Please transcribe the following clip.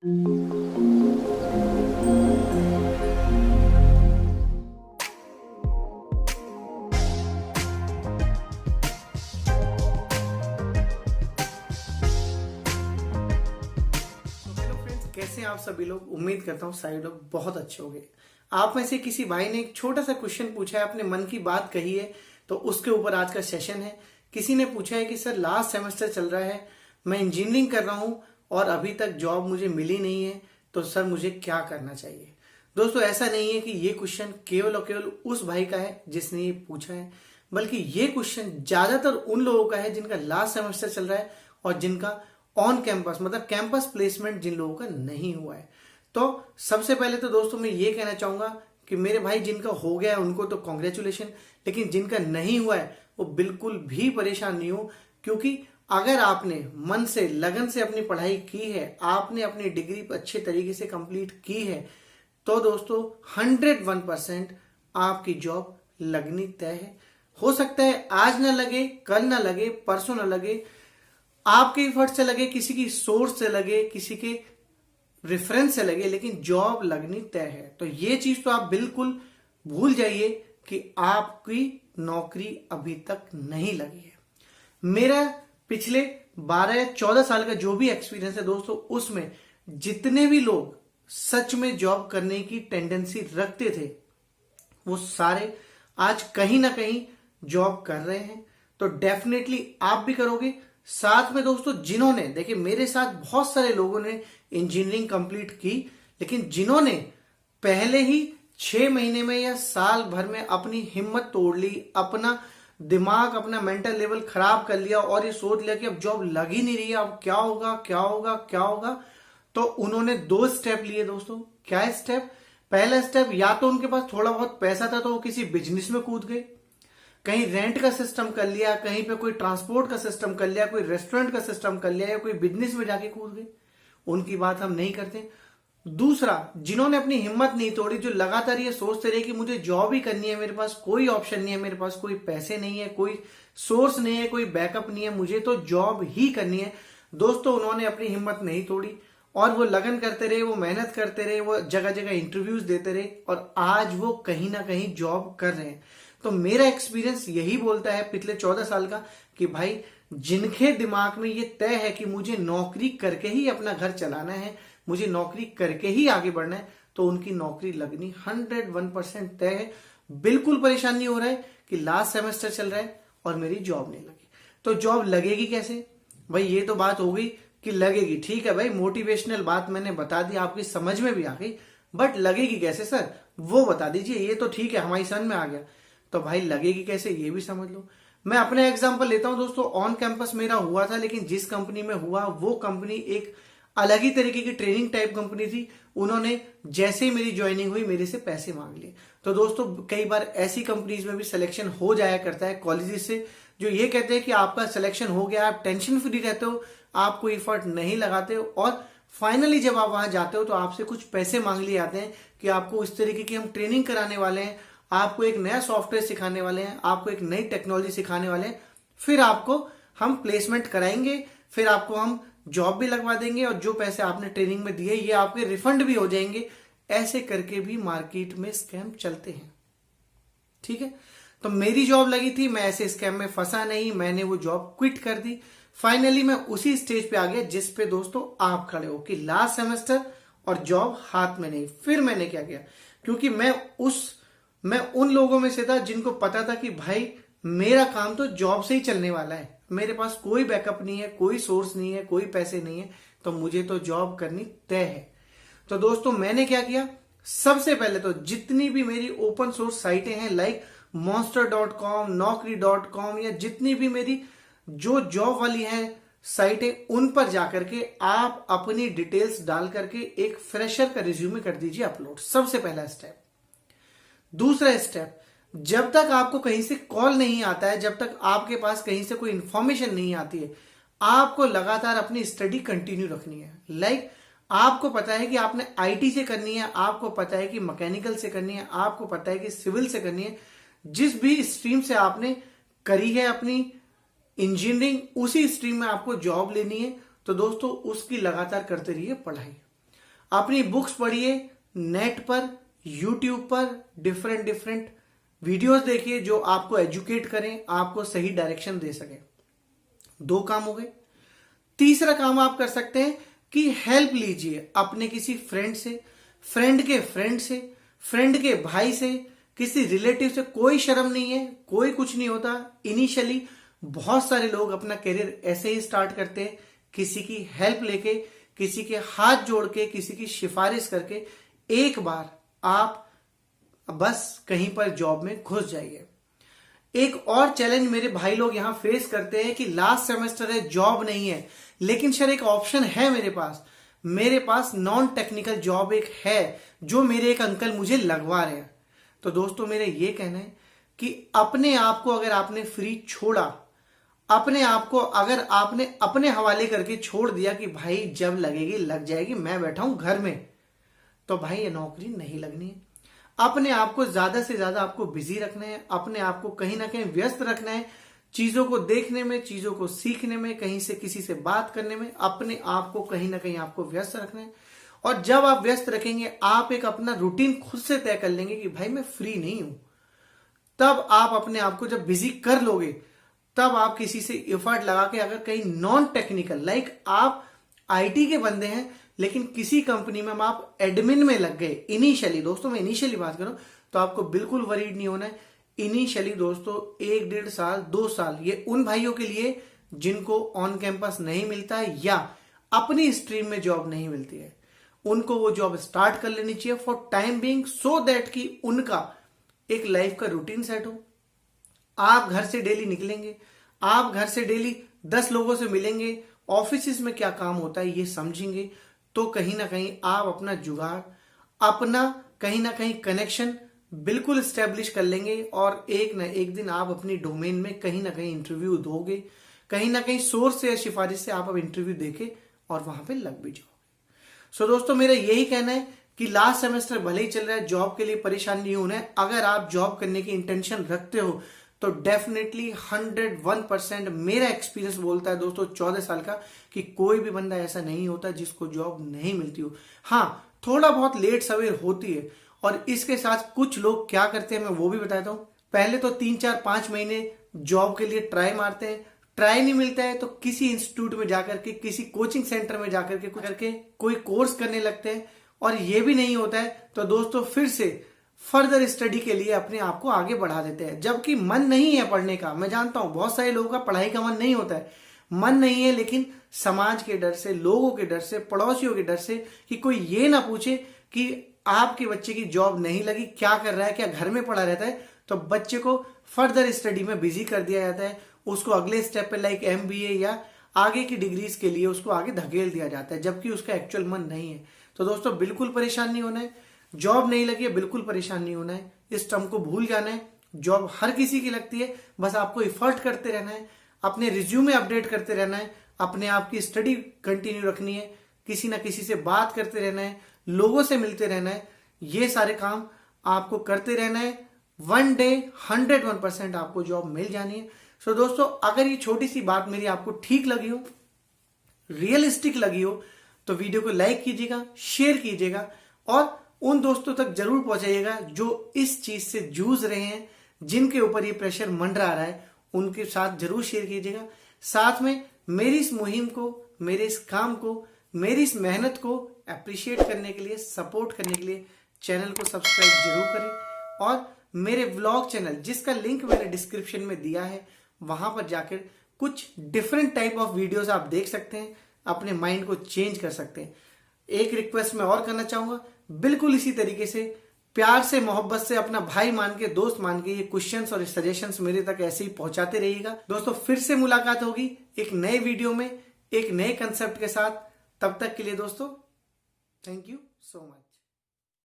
कैसे हैं आप सभी लोग। उम्मीद करता हूँ सारे लोग बहुत अच्छे होंगे। आप में से किसी भाई ने एक छोटा सा क्वेश्चन पूछा है, अपने मन की बात कही है, तो उसके ऊपर आज का सेशन है। किसी ने पूछा है कि सर लास्ट सेमेस्टर चल रहा है, मैं इंजीनियरिंग कर रहा हूँ और अभी तक जॉब मुझे मिली नहीं है, तो सर मुझे क्या करना चाहिए। दोस्तों ऐसा नहीं है कि ये क्वेश्चन केवल और केवल उस भाई का है जिसने ये पूछा है, बल्कि ये क्वेश्चन ज्यादातर उन लोगों का है जिनका लास्ट सेमेस्टर चल रहा है और जिनका ऑन कैंपस मतलब कैंपस प्लेसमेंट जिन लोगों का नहीं हुआ है। तो सबसे पहले तो दोस्तों मैं ये कहना चाहूंगा कि मेरे भाई जिनका हो गया है उनको तो कॉन्ग्रेचुलेशन, लेकिन जिनका नहीं हुआ है वो बिल्कुल भी परेशान नहीं हो, क्योंकि अगर आपने मन से लगन से अपनी पढ़ाई की है, आपने अपनी डिग्री अच्छे तरीके से कंप्लीट की है, तो दोस्तों 101% आपकी जॉब लगनी तय है। हो सकता है आज ना लगे, कल ना लगे, परसों ना लगे, आपके एफर्ट से लगे, किसी की सोर्स से लगे, किसी के रेफरेंस से लगे, लेकिन जॉब लगनी तय है। तो ये चीज तो आप बिल्कुल भूल जाइए कि आपकी नौकरी अभी तक नहीं लगी है। मेरा पिछले 12-14 साल का जो भी एक्सपीरियंस है दोस्तों, उसमें जितने भी लोग सच में जॉब करने की टेंडेंसी रखते थे वो सारे आज कहीं ना कहीं जॉब कर रहे हैं। तो डेफिनेटली आप भी करोगे। साथ में दोस्तों जिन्होंने, देखिए मेरे साथ बहुत सारे लोगों ने इंजीनियरिंग कंप्लीट की, लेकिन जिन्होंने पहले ही 6 महीने में या साल भर में अपनी हिम्मत तोड़ ली, अपना दिमाग, अपना मेंटल लेवल खराब कर लिया और ये सोच लिया कि अब जॉब लग ही नहीं रही है, अब क्या होगा क्या होगा क्या होगा, तो उन्होंने 2 स्टेप लिए दोस्तों। क्या स्टेप? पहला स्टेप, या तो उनके पास थोड़ा बहुत पैसा था तो वो किसी बिजनेस में कूद गए, कहीं रेंट का सिस्टम कर लिया, कहीं पे कोई ट्रांसपोर्ट का सिस्टम कर लिया, कोई रेस्टोरेंट का सिस्टम कर लिया, या कोई बिजनेस में जाके कूद गए। उनकी बात हम नहीं करते। दूसरा, जिन्होंने अपनी हिम्मत नहीं तोड़ी, जो लगातार ये सोचते रहे कि मुझे जॉब ही करनी है, मेरे पास कोई ऑप्शन नहीं है, मेरे पास कोई पैसे नहीं है, कोई सोर्स नहीं है, कोई बैकअप नहीं है, मुझे तो जॉब ही करनी है। दोस्तों उन्होंने अपनी हिम्मत नहीं तोड़ी और वो लगन करते रहे, वो मेहनत करते रहे, वो जगह जगह इंटरव्यूज देते रहे और आज वो कहीं ना कहीं जॉब कर रहे हैं। तो मेरा एक्सपीरियंस यही बोलता है पिछले 14 साल का कि भाई जिनके दिमाग में ये तय है कि मुझे नौकरी करके ही अपना घर चलाना है, मुझे नौकरी करके ही आगे बढ़ना है, तो उनकी नौकरी लगनी 101% तय है। बिल्कुल परेशान नहीं हो रहा है कि लास्ट सेमेस्टर चल रहा है और मेरी जॉब नहीं लगी। तो जॉब लगेगी कैसे भाई? ये तो बात हो गई कि लगेगी, ठीक है भाई, मोटिवेशनल बात मैंने बता दी, आपकी समझ में भी आ गई, बट लगेगी कैसे सर वो बता दीजिए। ये तो ठीक है हमारी समझ में आ गया, तो भाई लगेगी कैसे ये भी समझ लो। मैं अपना एग्जांपल लेता हूं दोस्तों। ऑन कैंपस मेरा हुआ था, लेकिन जिस कंपनी में हुआ वो कंपनी एक अलग ही तरीके की ट्रेनिंग टाइप कंपनी थी। उन्होंने जैसे ही मेरी ज्वाइनिंग हुई मेरे से पैसे मांग लिए। तो दोस्तों कई बार ऐसी कंपनीज में भी सिलेक्शन हो जाया करता है कॉलेजेस से, जो ये कहते हैं कि आपका सिलेक्शन हो गया, आप टेंशन फ्री रहते हो, आप कोई एफर्ट नहीं लगाते हो, और फाइनली जब आप वहां जाते हो तो आपसे कुछ पैसे मांग लिए जाते हैं कि आपको इस तरीके की हम ट्रेनिंग कराने वाले हैं, आपको एक नया सॉफ्टवेयर सिखाने वाले हैं, आपको एक नई टेक्नोलॉजी सिखाने वाले हैं, फिर आपको हम प्लेसमेंट कराएंगे, फिर आपको हम जॉब भी लगवा देंगे और जो पैसे आपने ट्रेनिंग में दिए ये आपके रिफंड भी हो जाएंगे। ऐसे करके भी मार्केट में स्कैम चलते हैं, ठीक है। तो मेरी जॉब लगी थी, मैं ऐसे स्कैम में फंसा नहीं, मैंने वो जॉब क्विट कर दी। फाइनली मैं उसी स्टेज पे आ गया जिस पे दोस्तों आप खड़े हो कि लास्ट सेमेस्टर और जॉब हाथ में नहीं। फिर मैंने क्या किया, क्योंकि मैं उन लोगों में से था जिनको पता था कि भाई मेरा काम तो जॉब से ही चलने वाला है, मेरे पास कोई बैकअप नहीं है, कोई सोर्स नहीं है, कोई पैसे नहीं है, तो मुझे तो जॉब करनी तय है। तो दोस्तों मैंने क्या किया, सबसे पहले तो जितनी भी मेरी ओपन सोर्स साइटें हैं लाइक monster.com, naukri.com, या जितनी भी मेरी जो जॉब वाली हैं साइटें, उन पर जाकर के आप अपनी डिटेल्स डाल करके एक फ्रेशर का रिज्यूमे कर दीजिए अपलोड। सबसे पहला स्टेप। दूसरा स्टेप, जब तक आपको कहीं से कॉल नहीं आता है, जब तक आपके पास कहीं से कोई इंफॉर्मेशन नहीं आती है, आपको लगातार अपनी स्टडी कंटिन्यू रखनी है। लाइक आपको पता है कि आपने आईटी से करनी है, आपको पता है कि मैकेनिकल से करनी है, आपको पता है कि सिविल से करनी है, जिस भी स्ट्रीम से आपने करी है अपनी इंजीनियरिंग, उसी स्ट्रीम में आपको जॉब लेनी है, तो दोस्तों उसकी लगातार करते रहिए पढ़ाई। अपनी बुक्स पढ़िए, नेट पर, यूट्यूब पर डिफरेंट वीडियोस देखिए जो आपको एजुकेट करें, आपको सही डायरेक्शन दे सके। 2 काम हो गए। तीसरा काम आप कर सकते हैं कि हेल्प लीजिए अपने किसी फ्रेंड से, फ्रेंड के फ्रेंड से, फ्रेंड के भाई से, किसी रिलेटिव से। कोई शर्म नहीं है, कोई कुछ नहीं होता। इनिशियली बहुत सारे लोग अपना करियर ऐसे ही स्टार्ट करते हैं, किसी की हेल्प लेके, किसी के हाथ जोड़ के, किसी की सिफारिश करके। एक बार आप बस कहीं पर जॉब में घुस जाइए। एक और चैलेंज मेरे भाई लोग यहां फेस करते हैं कि लास्ट सेमेस्टर है, जॉब नहीं है, लेकिन सर एक ऑप्शन है मेरे पास नॉन टेक्निकल जॉब एक है जो मेरे एक अंकल मुझे लगवा रहे हैं। तो दोस्तों मेरा ये कहना है कि अपने आप को अगर आपने फ्री छोड़ा, अपने आप को अगर आपने अपने हवाले करके छोड़ दिया कि भाई जब लगेगी लग जाएगी, मैं बैठा हूं घर में, तो भाई ये नौकरी नहीं लगनी है। अपने आप को ज्यादा से ज्यादा आपको बिजी रखना है, अपने आप को कहीं ना कहीं व्यस्त रखना है, चीजों को देखने में, चीजों को सीखने में, कहीं से किसी से बात करने में, अपने आप को कहीं ना कहीं आपको व्यस्त रखना है। और जब आप व्यस्त रखेंगे, आप एक अपना रूटीन खुद से तय कर लेंगे कि भाई मैं फ्री नहीं हूं, तब आप अपने आप को जब बिजी कर लोगे, तब आप किसी से एफर्ट लगा के अगर कहीं नॉन टेक्निकल, लाइक आप आईटी के बंदे हैं लेकिन किसी कंपनी में आप एडमिन में लग गए इनिशियली, दोस्तों मैं इनिशियली बात करूं, तो आपको बिल्कुल वरीड नहीं होना है। इनिशियली दोस्तों 1-1.5 साल 2 साल, ये उन भाइयों के लिए जिनको ऑन कैंपस नहीं मिलता है या अपनी स्ट्रीम में जॉब नहीं मिलती है, उनको वो जॉब स्टार्ट कर लेनी चाहिए for time being, so that कि उनका एक लाइफ का रूटीन सेट हो। आप घर से डेली निकलेंगे, आप घर से डेली 10 लोगों से मिलेंगे, ऑफिस में क्या काम होता है ये समझेंगे, तो कहीं ना कहीं आप अपना जुगाड़, अपना कहीं ना कहीं कनेक्शन बिल्कुल स्टेब्लिश कर लेंगे और एक ना एक दिन आप अपनी डोमेन में कहीं ना कहीं इंटरव्यू दोगे, कहीं ना कहीं सोर्स से या सिफारिश से आप अब इंटरव्यू देके और वहां पे लग भी जाओगे। सो दोस्तों मेरा यही कहना है कि लास्ट सेमेस्टर भले ही चल रहा है, जॉब के लिए परेशान नहीं होना है। अगर आप जॉब करने की इंटेंशन रखते हो तो डेफिनेटली 101% मेरा एक्सपीरियंस बोलता है दोस्तों 14 साल का, कि कोई भी बंदा ऐसा नहीं होता जिसको जॉब नहीं मिलती हो। हाँ, थोड़ा बहुत लेट सवेर होती है, और इसके साथ कुछ लोग क्या करते हैं मैं वो भी बताता हूं। पहले तो 3-4-5 महीने जॉब के लिए ट्राई मारते हैं, ट्राई नहीं मिलता है तो किसी इंस्टीट्यूट में जाकर के, किसी कोचिंग सेंटर में जाकर के कोई कोर्स करने लगते हैं, और ये भी नहीं होता है तो दोस्तों फिर से फर्दर स्टडी के लिए अपने आप को आगे बढ़ा देते हैं, जबकि मन नहीं है पढ़ने का। मैं जानता हूं बहुत सारे लोगों का पढ़ाई का मन नहीं होता है, मन नहीं है, लेकिन समाज के डर से, लोगों के डर से, पड़ोसियों के डर से कि कोई ये ना पूछे कि आपके बच्चे की जॉब नहीं लगी, क्या कर रहा है, क्या घर में पड़ा रहता है, तो बच्चे को फर्दर स्टडी में बिजी कर दिया जाता है, उसको अगले स्टेप पे लाइक MBA या आगे की डिग्रीज के लिए उसको आगे धकेल दिया जाता है, जबकि उसका एक्चुअल मन नहीं है। तो दोस्तों बिल्कुल परेशान नहीं होना है, जॉब नहीं लगी है बिल्कुल परेशान नहीं होना है, इस टर्म को भूल जाना है। जॉब हर किसी की लगती है, बस आपको एफर्ट करते रहना है, अपने रिज्यूमे अपडेट करते रहना है, अपने आप की स्टडी कंटिन्यू रखनी है, किसी ना किसी से बात करते रहना है, लोगों से मिलते रहना है, ये सारे काम आपको करते रहना है। वन डे 101% आपको जॉब मिल जानी है। सो दोस्तों अगर ये छोटी सी बात मेरी आपको ठीक लगी हो, रियलिस्टिक लगी हो, तो वीडियो को लाइक कीजिएगा, शेयर कीजिएगा और उन दोस्तों तक जरूर पहुंचाइएगा जो इस चीज से जूझ रहे हैं, जिनके ऊपर ये प्रेशर मंडरा रहा है, उनके साथ जरूर शेयर कीजिएगा। साथ में मेरी इस मुहिम को, मेरे इस काम को, मेरी इस मेहनत को अप्रिशिएट करने के लिए, सपोर्ट करने के लिए चैनल को सब्सक्राइब जरूर करें, और मेरे व्लॉग चैनल जिसका लिंक मैंने डिस्क्रिप्शन में दिया है, वहां पर जाकर कुछ डिफरेंट टाइप ऑफ वीडियोस आप देख सकते हैं, अपने माइंड को चेंज कर सकते हैं। एक रिक्वेस्ट मैं और करना चाहूंगा, बिल्कुल इसी तरीके से प्यार से, मोहब्बत से, अपना भाई मान के, दोस्त मान के ये क्वेश्चंस और सजेशंस मेरे तक ऐसे ही पहुंचाते रहिएगा। दोस्तों फिर से मुलाकात होगी एक नए वीडियो में, एक नए कंसेप्ट के साथ। तब तक के लिए दोस्तों थैंक यू सो मच।